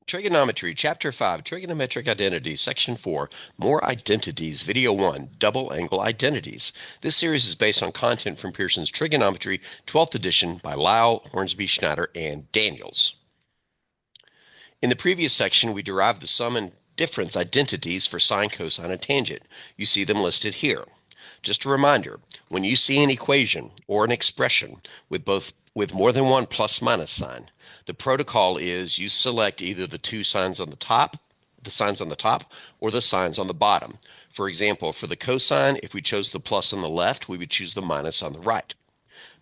Trigonometry, Chapter 5, Trigonometric Identities, Section 4, More Identities, Video 1, Double Angle Identities. This series is based on content from Pearson's Trigonometry, 12th edition by Lial, Hornsby, Schneider, and Daniels. In the previous section, we derived the sum and difference identities for sine, cosine, and tangent. You see them listed here. Just a reminder, when you see an equation or an expression with more than one plus minus sign, the protocol is you select either the signs on the top, or the signs on the bottom. For example, for the cosine, if we chose the plus on the left, we would choose the minus on the right.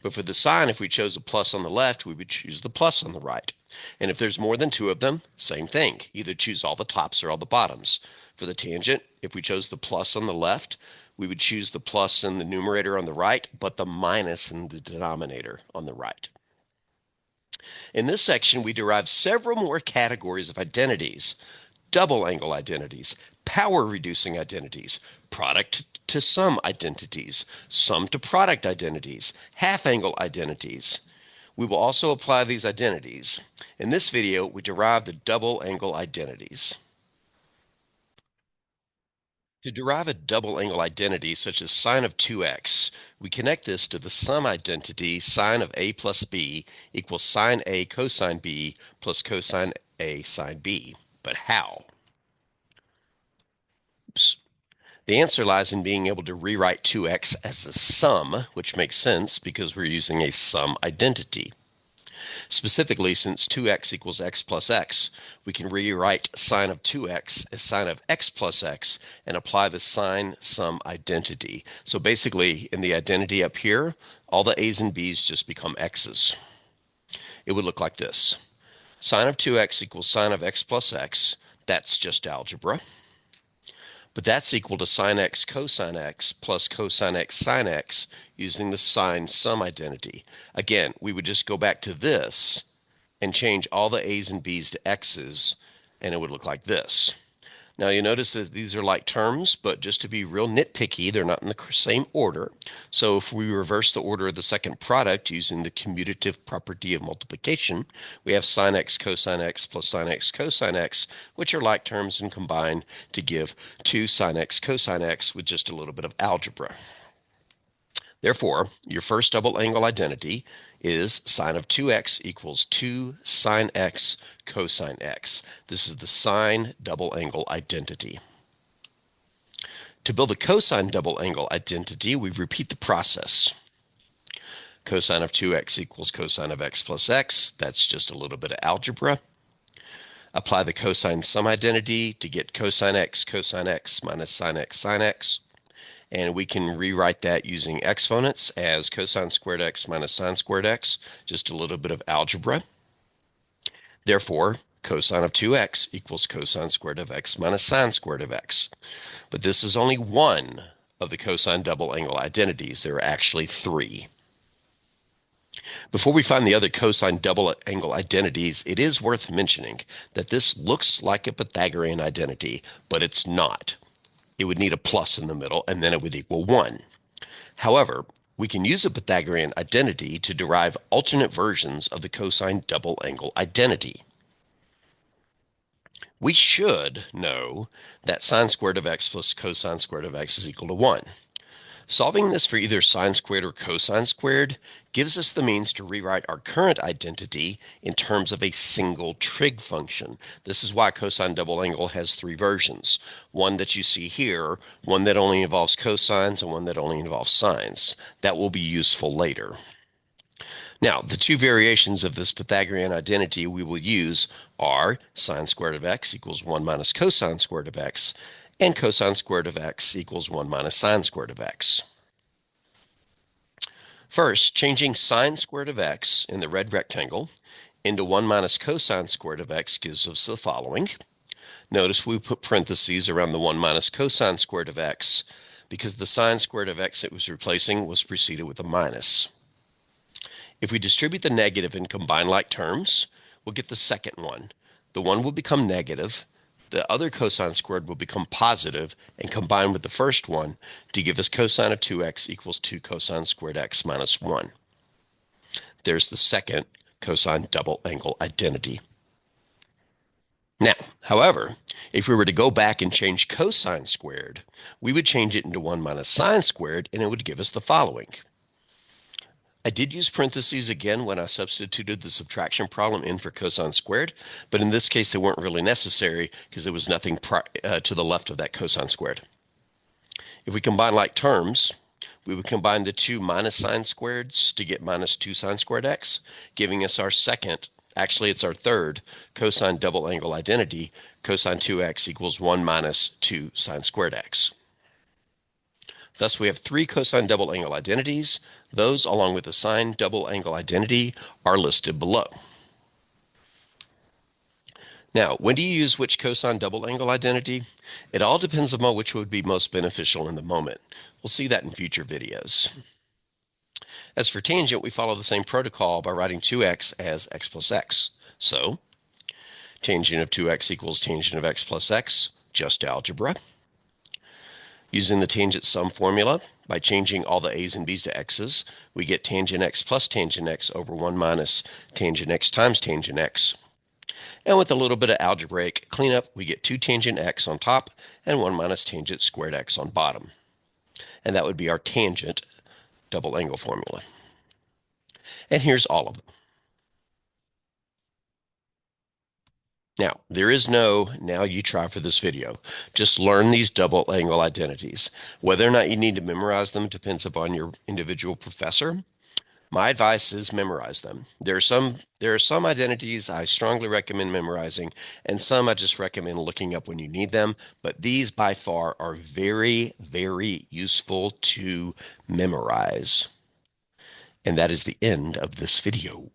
But for the sine, if we chose a plus on the left, we would choose the plus on the right. And if there's more than two of them, same thing. Either choose all the tops or all the bottoms. For the tangent, if we chose the plus on the left, we would choose the plus in the numerator on the right, but the minus in the denominator on the right. In this section, we derive several more categories of identities: double angle identities, power-reducing identities, product to sum identities, sum to product identities, half-angle identities. We will also apply these identities. In this video, we derive the double angle identities. To derive a double angle identity, such as sine of 2x, we connect this to the sum identity sine of a plus b equals sine a cosine b plus cosine a sine b. But how? Oops. The answer lies in being able to rewrite 2x as a sum, which makes sense because we're using a sum identity. Specifically, since 2x equals x plus x, we can rewrite sine of 2x as sine of x plus x and apply the sine sum identity. So basically, in the identity up here, all the a's and b's just become x's. It would look like this. Sine of 2x equals sine of x plus x. That's just algebra. But that's equal to sine x cosine x plus cosine x sine x using the sine sum identity. Again, we would just go back to this and change all the a's and b's to x's, and it would look like this. Now you notice that these are like terms, but just to be real nitpicky, they're not in the same order. So if we reverse the order of the second product using the commutative property of multiplication, we have sine x cosine x plus sine x cosine x, which are like terms and combine to give 2 sine x cosine x with just a little bit of algebra. Therefore, your first double angle identity is sine of 2x equals 2 sine x cosine x. This is the sine double angle identity. To build a cosine double angle identity, we repeat the process. Cosine of 2x equals cosine of x plus x. That's just a little bit of algebra. Apply the cosine sum identity to get cosine x minus sine x sine x. And we can rewrite that using exponents as cosine squared x minus sine squared x, just a little bit of algebra. Therefore, cosine of 2x equals cosine squared of x minus sine squared of x. But this is only one of the cosine double angle identities. There are actually 3. Before we find the other cosine double angle identities, it is worth mentioning that this looks like a Pythagorean identity, but it's not. It would need a plus in the middle, and then it would equal 1. However, we can use a Pythagorean identity to derive alternate versions of the cosine double angle identity. We should know that sine squared of x plus cosine squared of x is equal to 1. Solving this for either sine squared or cosine squared gives us the means to rewrite our current identity in terms of a single trig function. This is why cosine double angle has 3 versions. One that you see here, one that only involves cosines, and one that only involves sines. That will be useful later. Now, the 2 variations of this Pythagorean identity we will use are sine squared of x equals 1 minus cosine squared of x, and cosine squared of x equals 1 minus sine squared of x. First, changing sine squared of x in the red rectangle into 1 minus cosine squared of x gives us the following. Notice we put parentheses around the 1 minus cosine squared of x because the sine squared of x it was replacing was preceded with a minus. If we distribute the negative and combine like terms, we'll get the second one. The 1 will become negative. The other cosine squared will become positive and combine with the first one to give us cosine of 2x equals 2 cosine squared x minus 1. There's the second cosine double angle identity. Now, however, if we were to go back and change cosine squared, we would change it into 1 minus sine squared, and it would give us the following. I did use parentheses again when I substituted the subtraction problem in for cosine squared, but in this case they weren't really necessary because there was nothing to the left of that cosine squared. If we combine like terms, we would combine the two minus sine squareds to get minus 2 sine squared x, giving us our second, actually it's our third, cosine double angle identity, cosine 2x equals 1 minus 2 sine squared x. Thus, we have three cosine double angle identities. Those, along with the sine double angle identity, are listed below. Now, when do you use which cosine double angle identity? It all depends upon which would be most beneficial in the moment. We'll see that in future videos. As for tangent, we follow the same protocol by writing 2x as x plus x. So, tangent of 2x equals tangent of x plus x, just algebra. Using the tangent sum formula, by changing all the a's and b's to x's, we get tangent x plus tangent x over 1 minus tangent x times tangent x. And with a little bit of algebraic cleanup, we get 2 tangent x on top and 1 minus tangent squared x on bottom. And that would be our tangent double angle formula. And here's all of them. Now, there is no, now you try for this video. Just learn these double angle identities. Whether or not you need to memorize them depends upon your individual professor. My advice is memorize them. There are some identities I strongly recommend memorizing, and some I just recommend looking up when you need them. But these by far are very, very useful to memorize. And that is the end of this video.